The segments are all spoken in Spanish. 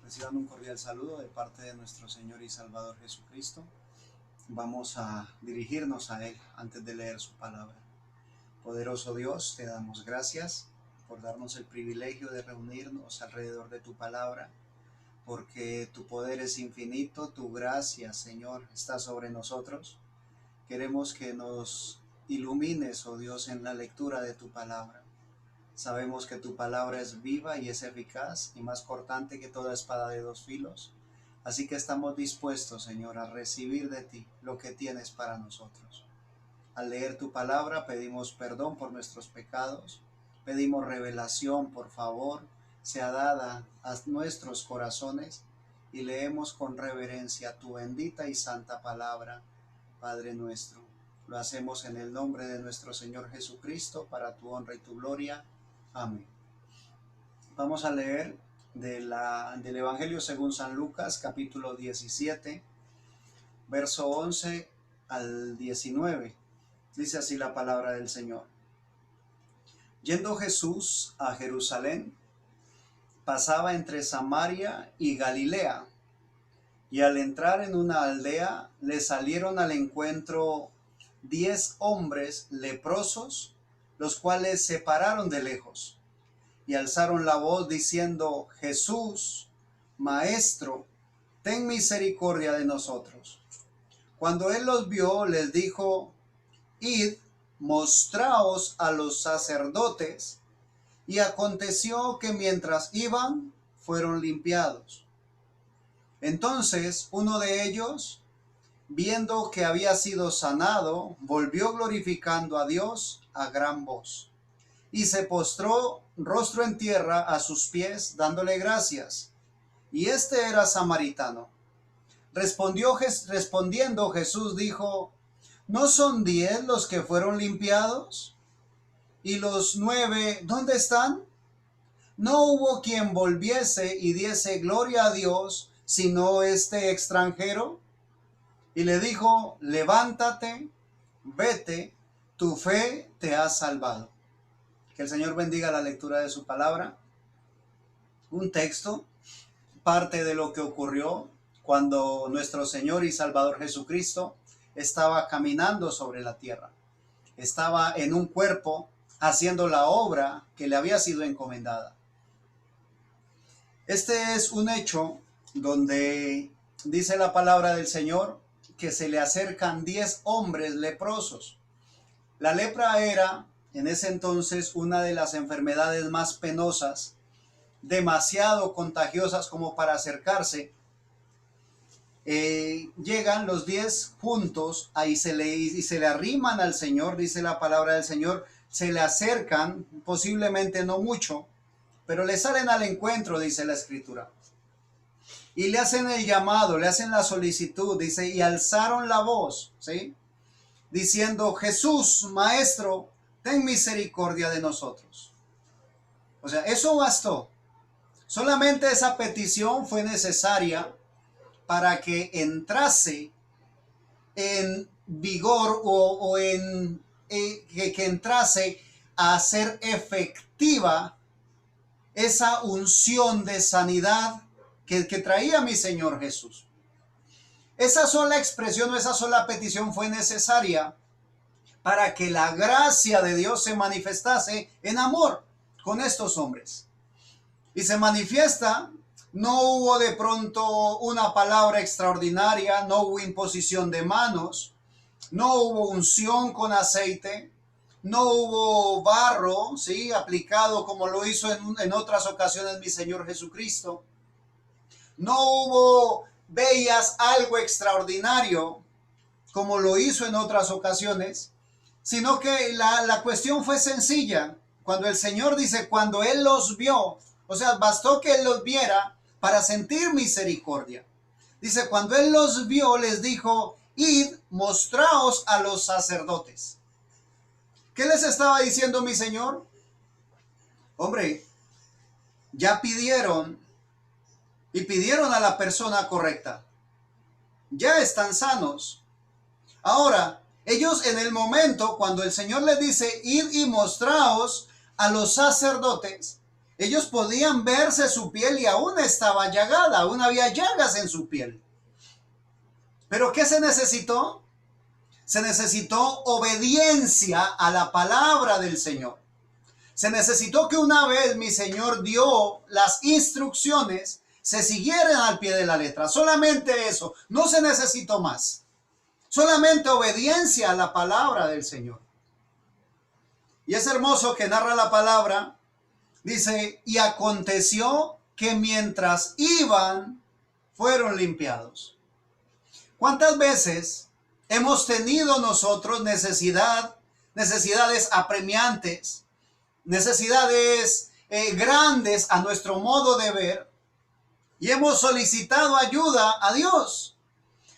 Reciban un cordial saludo de parte de nuestro Señor y Salvador Jesucristo. Vamos a dirigirnos a Él antes de leer su palabra. Poderoso Dios, te damos gracias por darnos el privilegio de reunirnos alrededor de tu palabra, porque tu poder es infinito, tu gracia, Señor, está sobre nosotros. Queremos que nos ilumines, oh Dios, en la lectura de tu palabra. Sabemos que tu palabra es viva y es eficaz y más cortante que toda espada de dos filos. Así que estamos dispuestos, Señor, a recibir de ti lo que tienes para nosotros. Al leer tu palabra pedimos perdón por nuestros pecados, pedimos revelación, por favor, sea dada a nuestros corazones y leemos con reverencia tu bendita y santa palabra, Padre nuestro. Lo hacemos en el nombre de nuestro Señor Jesucristo, para tu honra y tu gloria. Amén. Vamos a leer del Evangelio según San Lucas, capítulo 17, verso 11 al 19. Dice así la palabra del Señor. Yendo Jesús a Jerusalén, pasaba entre Samaria y Galilea, y al entrar en una aldea, le salieron al encuentro 10 hombres leprosos, los cuales se pararon de lejos y alzaron la voz diciendo: Jesús, Maestro, ten misericordia de nosotros. Cuando él los vio, les dijo: Id, mostraos a los sacerdotes. Y aconteció que mientras iban, fueron limpiados. Entonces uno de ellos, viendo que había sido sanado, volvió glorificando a Dios a gran voz, y se postró rostro en tierra a sus pies, dándole gracias. Y este era samaritano. Respondiendo Jesús dijo: ¿No son 10 los que fueron limpiados? ¿Y los 9 dónde están? No hubo quien volviese y diese gloria a Dios, sino este extranjero. Y le dijo: levántate, vete, tu fe te ha salvado. Que el Señor bendiga la lectura de su palabra. Un texto, parte de lo que ocurrió cuando nuestro Señor y Salvador Jesucristo estaba caminando sobre la tierra. Estaba en un cuerpo haciendo la obra que le había sido encomendada. Este es un hecho donde dice la palabra del Señor que se le acercan 10 hombres leprosos. La lepra era en ese entonces una de las enfermedades más penosas, demasiado contagiosas como para acercarse. Llegan los 10 juntos y se le arriman al Señor, dice la palabra del Señor, se le acercan, posiblemente no mucho, pero le salen al encuentro, dice la Escritura. Y le hacen el llamado, le hacen la solicitud, dice, y alzaron la voz, ¿sí? Diciendo: Jesús, Maestro, ten misericordia de nosotros. O sea, eso bastó. Solamente esa petición fue necesaria para que entrase en vigor que entrase a ser efectiva esa unción de sanidad que traía mi Señor Jesús. Esa sola expresión o esa sola petición fue necesaria para que la gracia de Dios se manifestase en amor con estos hombres. Y se manifiesta, no hubo de pronto una palabra extraordinaria, no hubo imposición de manos, no hubo unción con aceite, no hubo barro, ¿sí?, aplicado como lo hizo en otras ocasiones mi Señor Jesucristo. No hubo, veías, algo extraordinario como lo hizo en otras ocasiones, sino que la cuestión fue sencilla. Cuando el Señor dice, cuando Él los vio, o sea, bastó que Él los viera para sentir misericordia. Dice, cuando Él los vio, les dijo: id, mostraos a los sacerdotes. ¿Qué les estaba diciendo mi Señor? Hombre, ya pidieron y pidieron a la persona correcta. Ya están sanos. Ahora, ellos en el momento cuando el Señor les dice: id y mostraos a los sacerdotes, Ellos podían verse su piel y aún estaba llagada, aún había llagas en su piel. ¿Pero qué se necesitó? Se necesitó obediencia a la palabra del Señor. Se necesitó que una vez mi Señor dio las instrucciones, se siguieran al pie de la letra. Solamente eso, no se necesitó más. Solamente obediencia a la palabra del Señor. Y es hermoso que narra la palabra, dice, y aconteció que mientras iban, fueron limpiados. ¿Cuántas veces hemos tenido nosotros necesidades apremiantes, necesidades grandes a nuestro modo de ver, y hemos solicitado ayuda a Dios?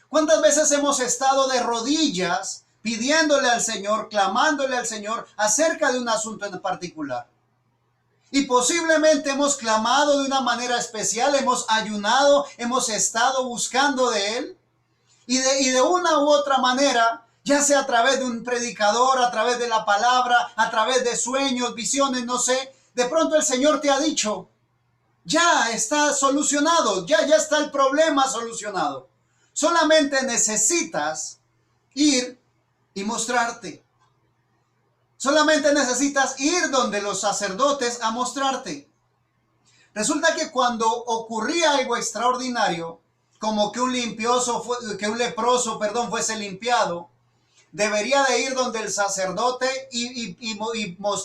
¿Cuántas veces hemos estado de rodillas pidiéndole al Señor, clamándole al Señor acerca de un asunto en particular? Y posiblemente hemos clamado de una manera especial, hemos ayunado, hemos estado buscando de Él. Y de una u otra manera, ya sea a través de un predicador, a través de la palabra, a través de sueños, visiones, no sé, de pronto el Señor te ha dicho, ya está solucionado, ya está el problema solucionado. Solamente necesitas ir y mostrarte. Solamente necesitas ir donde los sacerdotes a mostrarte. Resulta que cuando ocurría algo extraordinario, como que un leproso fuese limpiado, debería de ir donde el sacerdote y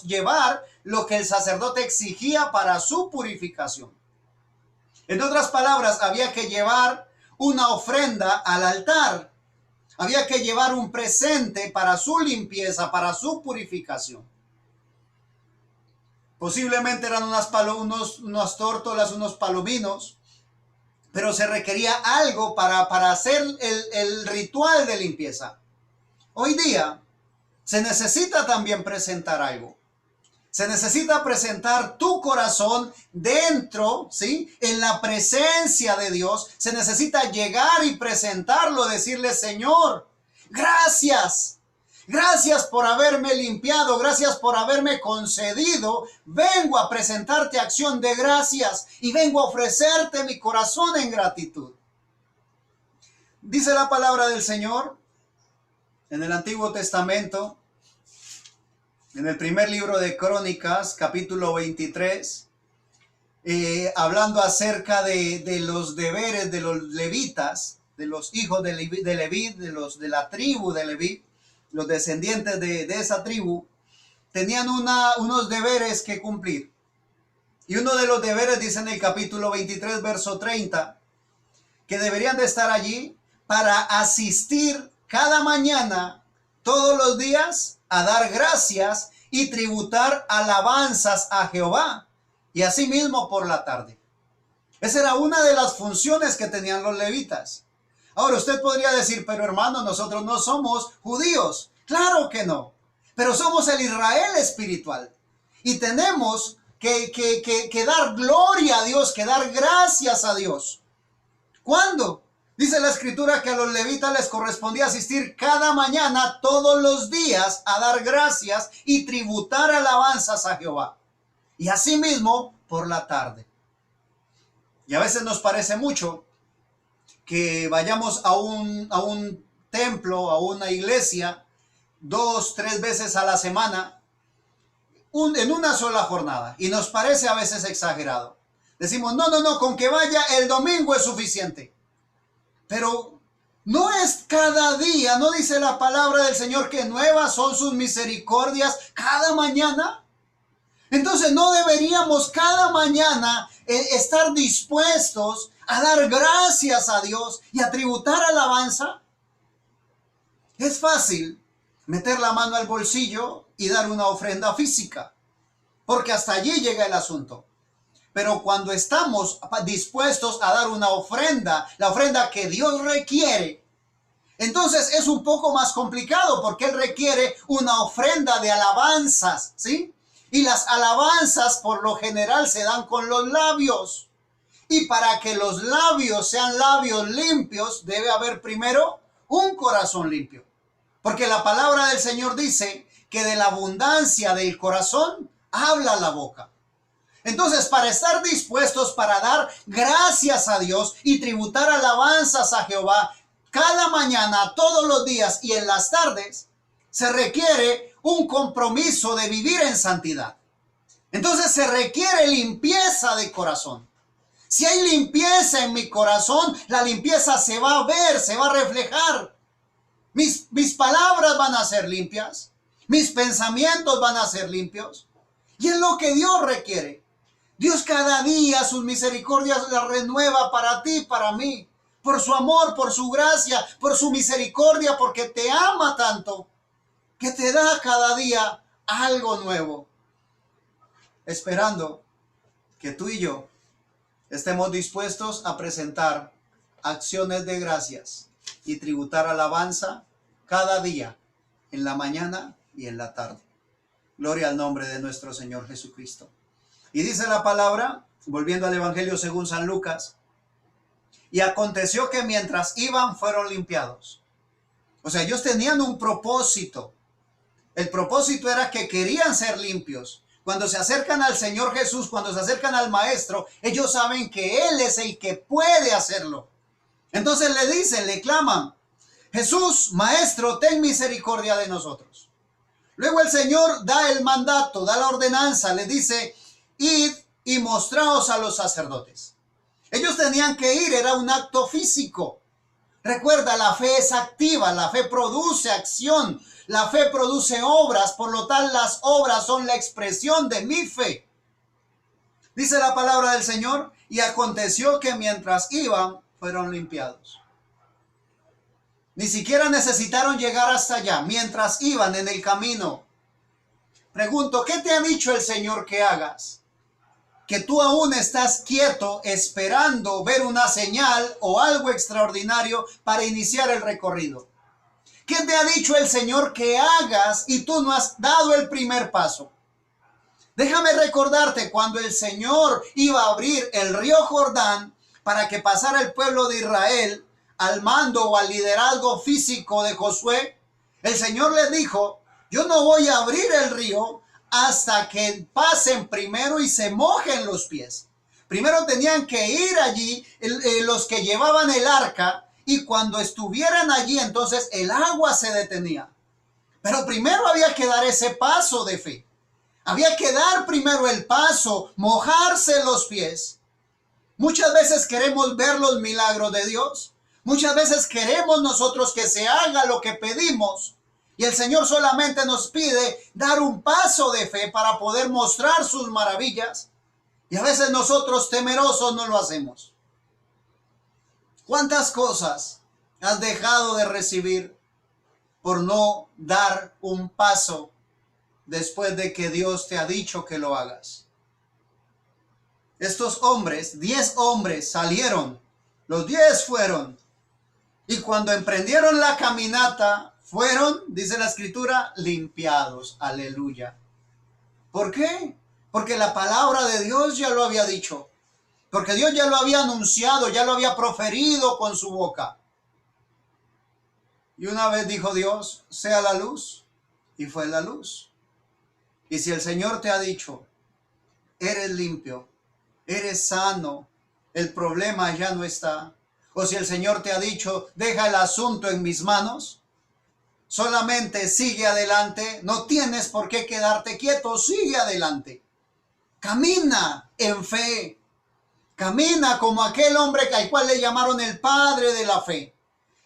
llevar lo que el sacerdote exigía para su purificación. En otras palabras, había que llevar una ofrenda al altar. Había que llevar un presente para su limpieza, para su purificación. Posiblemente eran unas tórtolas, unos palominos, pero se requería algo para hacer el ritual de limpieza. Hoy día se necesita también presentar algo. Se necesita presentar tu corazón dentro, ¿sí? En la presencia de Dios. Se necesita llegar y presentarlo, decirle, Señor, gracias. Gracias por haberme limpiado, gracias por haberme concedido. Vengo a presentarte acción de gracias y vengo a ofrecerte mi corazón en gratitud. Dice la palabra del Señor en el Antiguo Testamento, en el primer libro de Crónicas, capítulo 23, hablando acerca de los deberes de los levitas, de los hijos de Leví, de la tribu de Leví. Los descendientes de esa tribu tenían unos deberes que cumplir. Y uno de los deberes dice en el capítulo 23, verso 30, que deberían de estar allí para asistir cada mañana, todos los días, a dar gracias y tributar alabanzas a Jehová, y asimismo por la tarde. Esa era una de las funciones que tenían los levitas. Ahora usted podría decir, pero hermano, nosotros no somos judíos. Claro que no, pero somos el Israel espiritual y tenemos que dar gloria a Dios, que dar gracias a Dios. ¿Cuándo? Dice la escritura que a los levitas les correspondía asistir cada mañana, todos los días, a dar gracias y tributar alabanzas a Jehová. Y asimismo por la tarde. Y a veces nos parece mucho que vayamos a un templo, a una iglesia, 2, 3 veces a la semana, en una sola jornada. Y nos parece a veces exagerado. Decimos, no, con que vaya el domingo es suficiente. Pero no es cada día, ¿no dice la palabra del Señor que nuevas son sus misericordias cada mañana? Entonces no deberíamos cada mañana estar dispuestos a dar gracias a Dios y a tributar alabanza. Es fácil meter la mano al bolsillo y dar una ofrenda física, porque hasta allí llega el asunto. Pero cuando estamos dispuestos a dar una ofrenda, la ofrenda que Dios requiere, entonces es un poco más complicado, porque Él requiere una ofrenda de alabanzas, ¿sí? Y las alabanzas por lo general se dan con los labios. Y para que los labios sean labios limpios, debe haber primero un corazón limpio. Porque la palabra del Señor dice que de la abundancia del corazón habla la boca. Entonces, para estar dispuestos para dar gracias a Dios y tributar alabanzas a Jehová cada mañana, todos los días y en las tardes, se requiere un compromiso de vivir en santidad. Entonces se requiere limpieza de corazón. Si hay limpieza en mi corazón, la limpieza se va a ver, se va a reflejar. Mis palabras van a ser limpias, mis pensamientos van a ser limpios. Y es lo que Dios requiere. Dios cada día sus misericordias las renueva para ti, para mí. Por su amor, por su gracia, por su misericordia, porque te ama tanto, que te da cada día algo nuevo. Esperando que tú y yo estemos dispuestos a presentar acciones de gracias y tributar alabanza cada día, en la mañana y en la tarde. Gloria al nombre de nuestro Señor Jesucristo. Y dice la palabra, volviendo al Evangelio según San Lucas, y aconteció que mientras iban fueron limpiados. O sea, ellos tenían un propósito. El propósito era que querían ser limpios. Cuando se acercan al Señor Jesús, cuando se acercan al Maestro, ellos saben que Él es el que puede hacerlo. Entonces le dicen, le claman, Jesús, Maestro, ten misericordia de nosotros. Luego el Señor da el mandato, da la ordenanza, le dice, id y mostraos a los sacerdotes. Ellos tenían que ir, era un acto físico. Recuerda, la fe es activa, la fe produce acción, la fe produce obras, por lo tal las obras son la expresión de mi fe. Dice la palabra del Señor, y aconteció que mientras iban, fueron limpiados. Ni siquiera necesitaron llegar hasta allá, mientras iban en el camino. Pregunto, ¿qué te ha dicho el Señor que hagas? Que tú aún estás quieto esperando ver una señal o algo extraordinario para iniciar el recorrido. ¿Qué te ha dicho el Señor que hagas y tú no has dado el primer paso? Déjame recordarte cuando el Señor iba a abrir el río Jordán para que pasara el pueblo de Israel al mando o al liderazgo físico de Josué. El Señor les dijo, yo no voy a abrir el río hasta que pasen primero y se mojen los pies. Primero tenían que ir allí los que llevaban el arca, y cuando estuvieran allí entonces el agua se detenía. Pero primero había que dar ese paso de fe. Había que dar primero el paso, mojarse los pies. Muchas veces queremos ver los milagros de Dios. Muchas veces queremos nosotros que se haga lo que pedimos. Y el Señor solamente nos pide dar un paso de fe para poder mostrar sus maravillas. Y a veces nosotros temerosos no lo hacemos. ¿Cuántas cosas has dejado de recibir por no dar un paso después de que Dios te ha dicho que lo hagas? Estos hombres, 10 hombres salieron, los 10 fueron, y cuando emprendieron la caminata, fueron, dice la Escritura, limpiados. Aleluya. ¿Por qué? Porque la palabra de Dios ya lo había dicho. Porque Dios ya lo había anunciado, ya lo había proferido con su boca. Y una vez dijo Dios, sea la luz, y fue la luz. Y si el Señor te ha dicho, eres limpio, eres sano, el problema ya no está. O si el Señor te ha dicho, deja el asunto en mis manos, solamente sigue adelante, no tienes por qué quedarte quieto, sigue adelante. Camina en fe. Camina como aquel hombre al cual le llamaron el padre de la fe,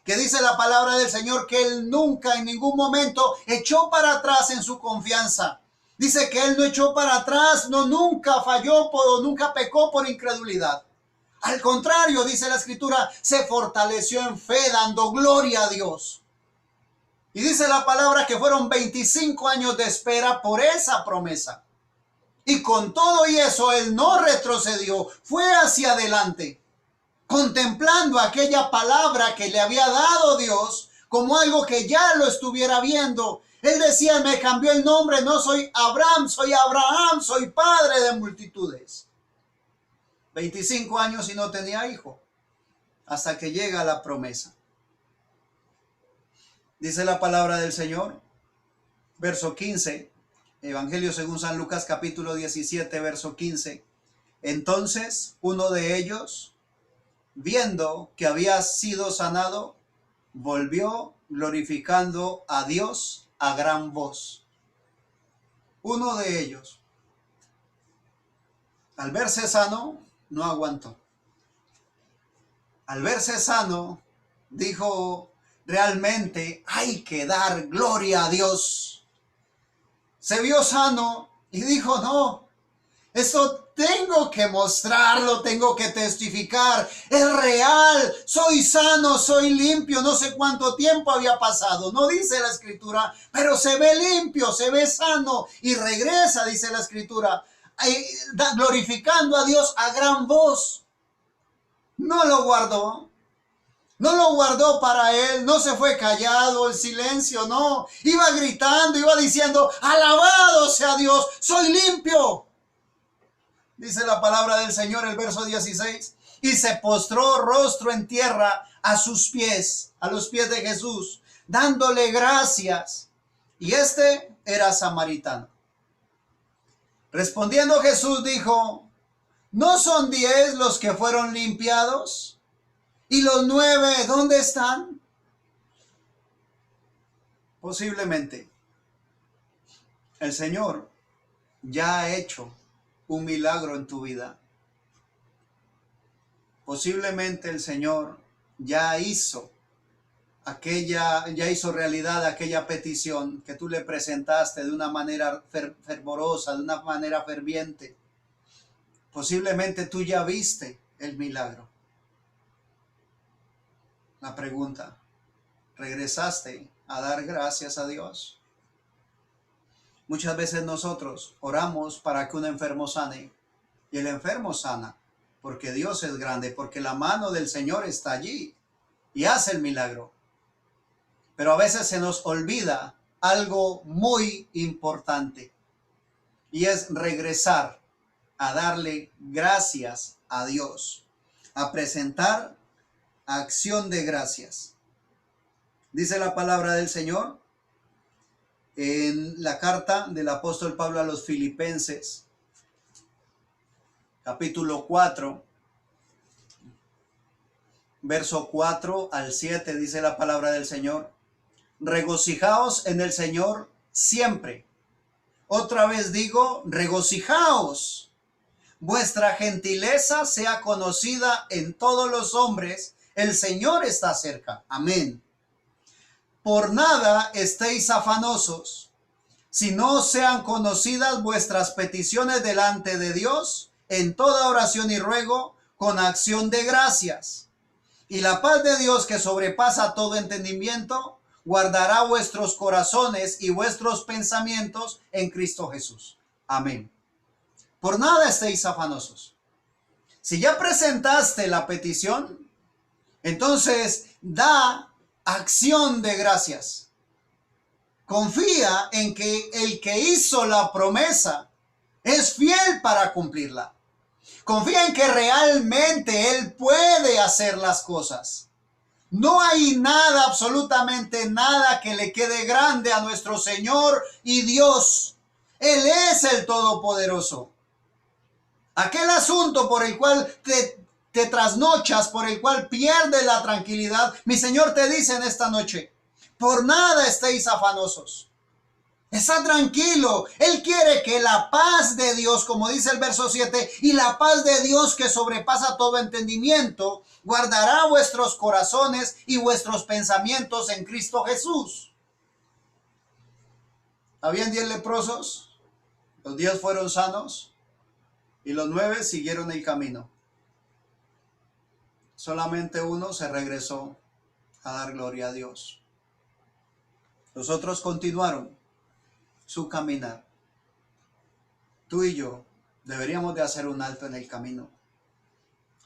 que dice la palabra del Señor que él nunca en ningún momento echó para atrás en su confianza. Dice que él no echó para atrás, no, nunca falló o nunca pecó por incredulidad. Al contrario, dice la Escritura, se fortaleció en fe dando gloria a Dios. Y dice la palabra que fueron 25 años de espera por esa promesa. Y con todo y eso, él no retrocedió, fue hacia adelante, contemplando aquella palabra que le había dado Dios como algo que ya lo estuviera viendo. Él decía, me cambió el nombre, no soy Abraham, soy padre de multitudes. 25 años y no tenía hijo, hasta que llega la promesa. Dice la palabra del Señor, verso 15, Evangelio según San Lucas capítulo 17, verso 15. Entonces uno de ellos, viendo que había sido sanado, volvió glorificando a Dios a gran voz. Uno de ellos, al verse sano, no aguantó. Al verse sano, dijo, realmente hay que dar gloria a Dios. Se vio sano y dijo, no, esto tengo que mostrarlo, tengo que testificar, es real, soy sano, soy limpio, no sé cuánto tiempo había pasado, no dice la escritura, pero se ve limpio, se ve sano y regresa, dice la escritura, glorificando a Dios a gran voz. No lo guardó. No lo guardó para él, no se fue callado, el silencio, no. Iba gritando, iba diciendo, alabado sea Dios, soy limpio. Dice la palabra del Señor, el verso 16. Y se postró rostro en tierra a sus pies, a los pies de Jesús, dándole gracias. Y este era samaritano. Respondiendo Jesús dijo, ¿no son 10 los que fueron limpiados? ¿Y los 9 dónde están? Posiblemente el Señor ya ha hecho un milagro en tu vida. Posiblemente el Señor ya hizo realidad aquella petición que tú le presentaste de una manera fervorosa, de una manera ferviente. Posiblemente tú ya viste el milagro. La pregunta, ¿regresaste a dar gracias a Dios? Muchas veces nosotros oramos para que un enfermo sane y el enfermo sana porque Dios es grande, porque la mano del Señor está allí y hace el milagro. Pero a veces se nos olvida algo muy importante y es regresar a darle gracias a Dios, a presentar acción de gracias. Dice la palabra del Señor en la carta del apóstol Pablo a los Filipenses, capítulo 4, verso 4 al 7, dice la palabra del Señor, regocijaos en el Señor siempre. Otra vez digo, regocijaos. Vuestra gentileza sea conocida en todos los hombres. El Señor está cerca. Amén. Por nada estéis afanosos, sino sean conocidas vuestras peticiones delante de Dios en toda oración y ruego con acción de gracias. Y la paz de Dios, que sobrepasa todo entendimiento, guardará vuestros corazones y vuestros pensamientos en Cristo Jesús. Amén. Por nada estéis afanosos. Si ya presentaste la petición, entonces da acción de gracias. Confía en que el que hizo la promesa es fiel para cumplirla. Confía en que realmente Él puede hacer las cosas. No hay nada, absolutamente nada que le quede grande a nuestro Señor y Dios. Él es el Todopoderoso. Aquel asunto por el cual te trasnochas, por el cual pierdes la tranquilidad, mi Señor te dice en esta noche, por nada estéis afanosos. Está tranquilo. Él quiere que la paz de Dios, como dice el verso 7, y la paz de Dios que sobrepasa todo entendimiento, guardará vuestros corazones y vuestros pensamientos en Cristo Jesús. Habían 10 leprosos, los 10 fueron sanos y los 9 siguieron el camino. Solamente uno se regresó a dar gloria a Dios. Los otros continuaron su caminar. Tú y yo deberíamos de hacer un alto en el camino.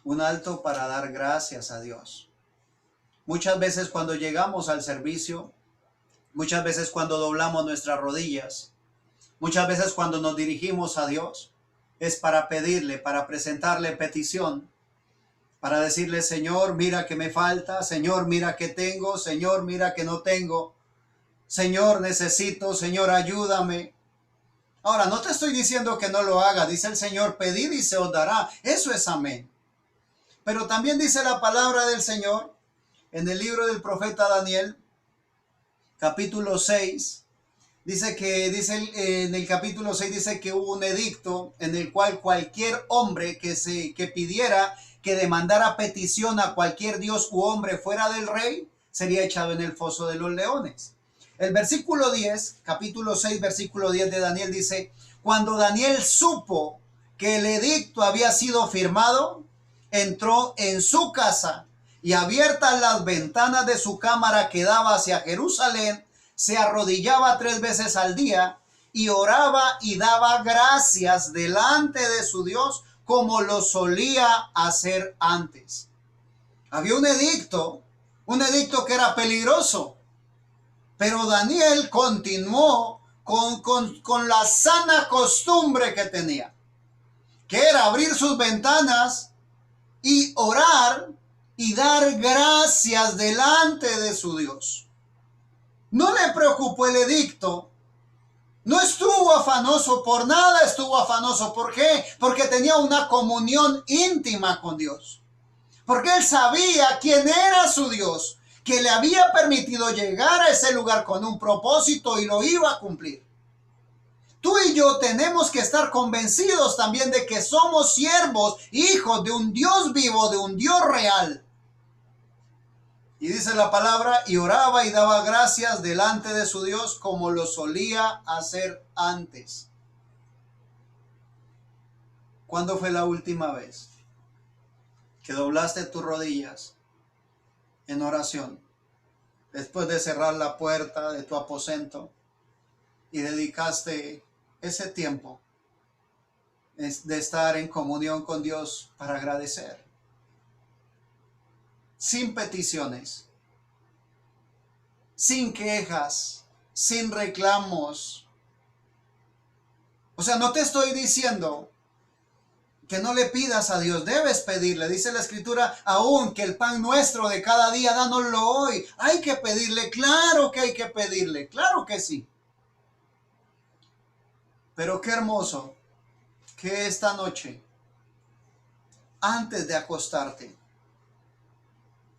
Un alto para dar gracias a Dios. Muchas veces cuando llegamos al servicio, muchas veces cuando doblamos nuestras rodillas, muchas veces cuando nos dirigimos a Dios, es para pedirle, para presentarle petición, para decirle, Señor, mira que me falta, Señor, mira que tengo, Señor, mira que no tengo, Señor, necesito, Señor, ayúdame. Ahora, no te estoy diciendo que no lo haga. Dice el Señor, pedid y se os dará. Eso es amén. Pero también dice la palabra del Señor en el libro del profeta Daniel, capítulo 6. En el capítulo 6 dice que hubo un edicto en el cual cualquier hombre que pidiera, que demandara petición a cualquier dios u hombre fuera del rey, sería echado en el foso de los leones. El versículo 10, capítulo 6, versículo 10 de Daniel dice, cuando Daniel supo que el edicto había sido firmado, entró en su casa y abiertas las ventanas de su cámara que daba hacia Jerusalén, se arrodillaba 3 veces al día y oraba y daba gracias delante de su Dios como lo solía hacer antes. Había un edicto que era peligroso, pero Daniel continuó con la sana costumbre que tenía, que era abrir sus ventanas y orar y dar gracias delante de su Dios. No le preocupó el edicto, no estuvo afanoso por nada, estuvo afanoso. ¿Por qué? Porque tenía una comunión íntima con Dios. Porque él sabía quién era su Dios, que le había permitido llegar a ese lugar con un propósito y lo iba a cumplir. Tú y yo tenemos que estar convencidos también de que somos siervos, hijos de un Dios vivo, de un Dios real. Y dice la palabra, y oraba y daba gracias delante de su Dios como lo solía hacer antes. ¿Cuándo fue la última vez que doblaste tus rodillas en oración, después de cerrar la puerta de tu aposento y dedicaste ese tiempo de estar en comunión con Dios para agradecer? Sin peticiones, sin quejas, sin reclamos. O sea, no te estoy diciendo que no le pidas a Dios, debes pedirle. Dice la Escritura, aún que el pan nuestro de cada día, dánoslo hoy. Hay que pedirle, claro que hay que pedirle, claro que sí. Pero qué hermoso que esta noche, antes de acostarte,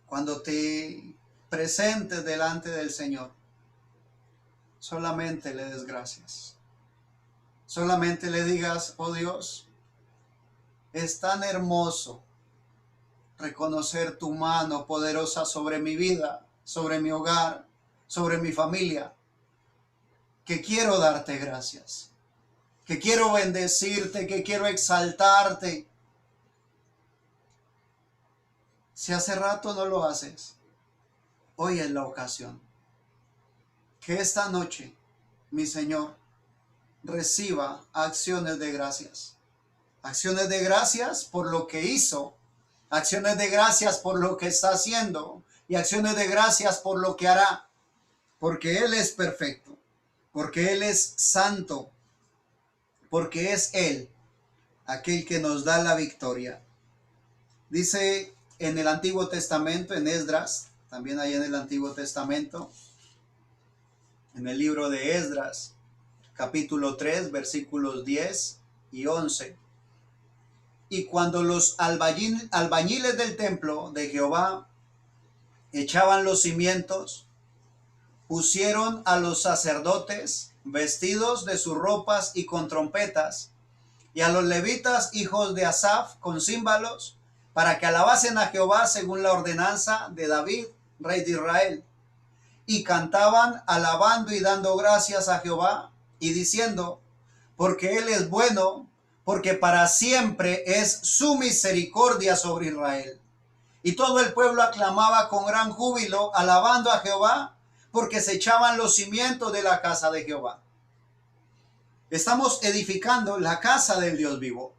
cuando te presentes delante del Señor, solamente le des gracias. Solamente le digas, oh Dios, es tan hermoso reconocer tu mano poderosa sobre mi vida, sobre mi hogar, sobre mi familia, que quiero darte gracias, que quiero bendecirte, que quiero exaltarte. Si hace rato no lo haces, hoy es la ocasión. Que esta noche, mi Señor, reciba acciones de gracias. Acciones de gracias por lo que hizo, acciones de gracias por lo que está haciendo y acciones de gracias por lo que hará. Porque Él es perfecto, porque Él es santo, porque es Él aquel que nos da la victoria. Dice en el Antiguo Testamento, en Esdras, también hay en el Antiguo Testamento, en el libro de Esdras, capítulo 3, versículos 10 y 11. Y cuando los albañiles del templo de Jehová echaban los cimientos, pusieron a los sacerdotes vestidos de sus ropas y con trompetas, y a los levitas hijos de Asaf con címbalos, para que alabasen a Jehová según la ordenanza de David, rey de Israel. Y cantaban alabando y dando gracias a Jehová y diciendo, porque Él es bueno, porque para siempre es su misericordia sobre Israel. Y todo el pueblo aclamaba con gran júbilo, alabando a Jehová, porque se echaban los cimientos de la casa de Jehová. Estamos edificando la casa del Dios vivo.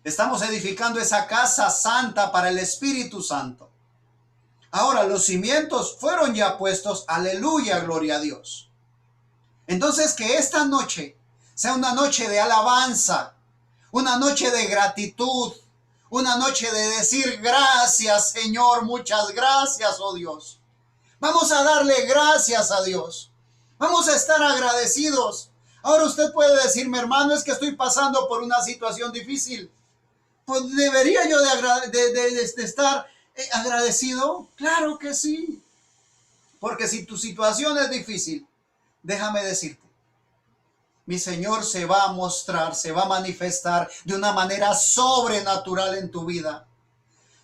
Estamos edificando esa casa santa para el Espíritu Santo. Ahora los cimientos fueron ya puestos, aleluya, gloria a Dios. Entonces que esta noche sea una noche de alabanza, una noche de gratitud, una noche de decir gracias Señor, muchas gracias, oh Dios. Vamos a darle gracias a Dios. Vamos a estar agradecidos. Ahora usted puede decirme, hermano, es que estoy pasando por una situación difícil. Pues debería yo de estar agradecido. Claro que sí. Porque si tu situación es difícil, déjame decirte, mi Señor se va a mostrar, se va a manifestar de una manera sobrenatural en tu vida.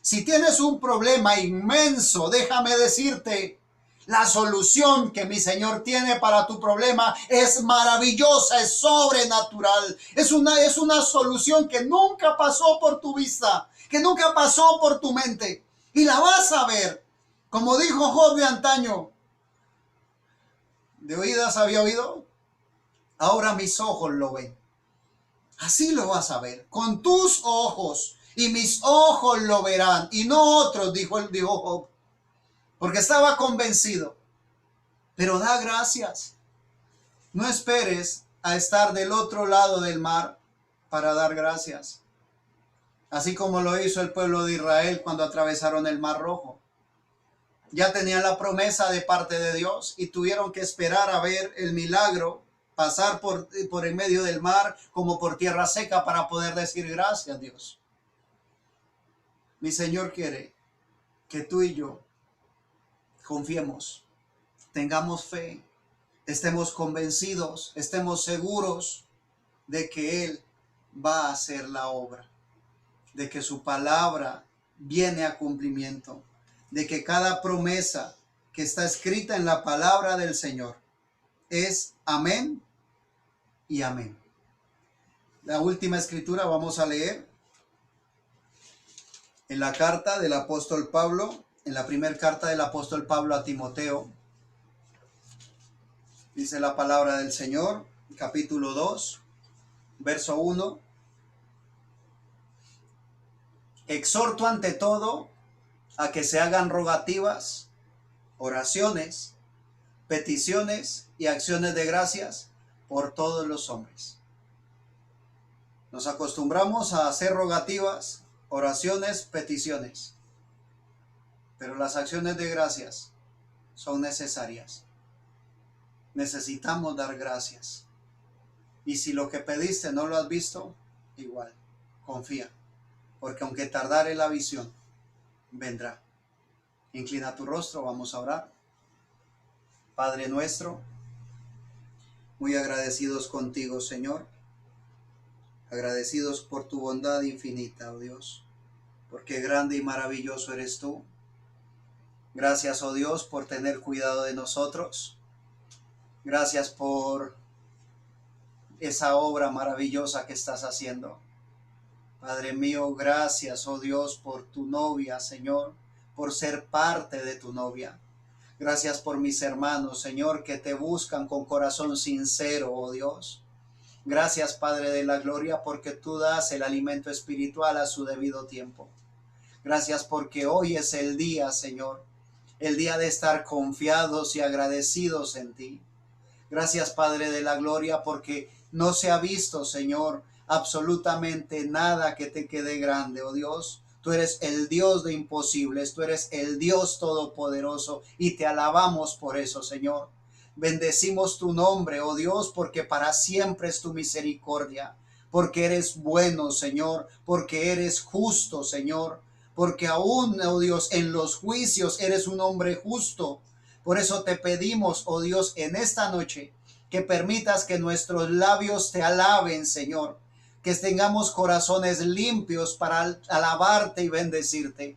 Si tienes un problema inmenso, déjame decirte, la solución que mi Señor tiene para tu problema es maravillosa, es sobrenatural. Es una solución que nunca pasó por tu vista, que nunca pasó por tu mente. Y la vas a ver. Como dijo Job de antaño, de oídas había oído, ahora mis ojos lo ven. Así lo vas a ver, con tus ojos, y mis ojos lo verán, y no otros, dijo Job, porque estaba convencido. Pero da gracias. No esperes a estar del otro lado del mar para dar gracias. Así como lo hizo el pueblo de Israel cuando atravesaron el Mar Rojo. Ya tenían la promesa de parte de Dios y tuvieron que esperar a ver el milagro, pasar por en medio del mar como por tierra seca para poder decir gracias, Dios. Mi Señor quiere que tú y yo confiemos, tengamos fe, estemos convencidos, estemos seguros de que Él va a hacer la obra, de que su palabra viene a cumplimiento, de que cada promesa que está escrita en la palabra del Señor es amén y amén. La última escritura vamos a leer en la carta del apóstol Pablo, en la primera carta del apóstol Pablo a Timoteo. Dice la palabra del Señor, capítulo 2, verso 1. Exhorto ante todo a que se hagan rogativas, oraciones, peticiones y acciones de gracias por todos los hombres. Nos acostumbramos a hacer rogativas, oraciones, peticiones, pero las acciones de gracias son necesarias. Necesitamos dar gracias. Y si lo que pediste no lo has visto, igual, confía, porque aunque tardare la visión, vendrá. Inclina tu rostro, vamos a orar. Padre nuestro, muy agradecidos contigo, Señor, agradecidos por tu bondad infinita, oh Dios, porque grande y maravilloso eres tú. Gracias, oh Dios, por tener cuidado de nosotros. Gracias por esa obra maravillosa que estás haciendo. Padre mío, gracias, oh Dios, por tu novia, Señor, por ser parte de tu novia. Gracias por mis hermanos, Señor, que te buscan con corazón sincero, oh Dios. Gracias, Padre de la gloria, porque tú das el alimento espiritual a su debido tiempo. Gracias porque hoy es el día, Señor, el día de estar confiados y agradecidos en ti. Gracias, Padre de la gloria, porque no se ha visto, Señor, absolutamente nada que te quede grande, oh Dios. Tú eres el Dios de imposibles, tú eres el Dios todopoderoso y te alabamos por eso, Señor. Bendecimos tu nombre, oh Dios, porque para siempre es tu misericordia, porque eres bueno, Señor, porque eres justo, Señor, porque aún, oh Dios, en los juicios eres un hombre justo. Por eso te pedimos, oh Dios, en esta noche, que permitas que nuestros labios te alaben, Señor, que tengamos corazones limpios para alabarte y bendecirte.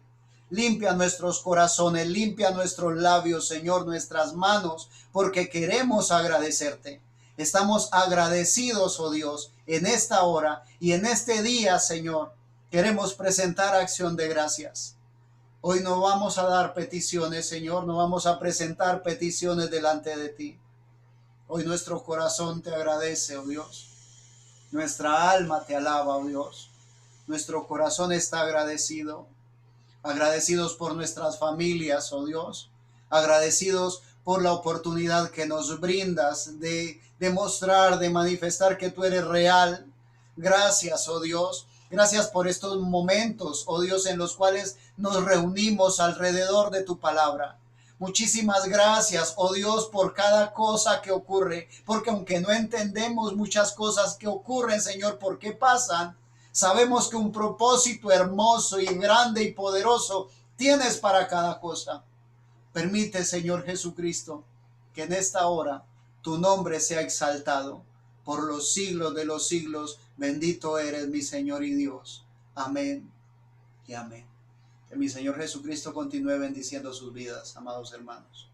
Limpia nuestros corazones, limpia nuestros labios, Señor, nuestras manos, porque queremos agradecerte. Estamos agradecidos, oh Dios, en esta hora y en este día, Señor. Queremos presentar acción de gracias. Hoy no vamos a dar peticiones, Señor, no vamos a presentar peticiones delante de ti. Hoy nuestro corazón te agradece, oh Dios. Nuestra alma te alaba, oh Dios. Nuestro corazón está agradecido. Agradecidos por nuestras familias, oh Dios. Agradecidos por la oportunidad que nos brindas de demostrar, de manifestar que tú eres real. Gracias, oh Dios. Gracias por estos momentos, oh Dios, en los cuales nos reunimos alrededor de tu palabra. Muchísimas gracias, oh Dios, por cada cosa que ocurre, porque aunque no entendemos muchas cosas que ocurren, Señor, por qué pasan, sabemos que un propósito hermoso y grande y poderoso tienes para cada cosa. Permite, Señor Jesucristo, que en esta hora tu nombre sea exaltado por los siglos de los siglos. Bendito eres, mi Señor y Dios. Amén y amén. Que mi Señor Jesucristo continúe bendiciendo sus vidas, amados hermanos.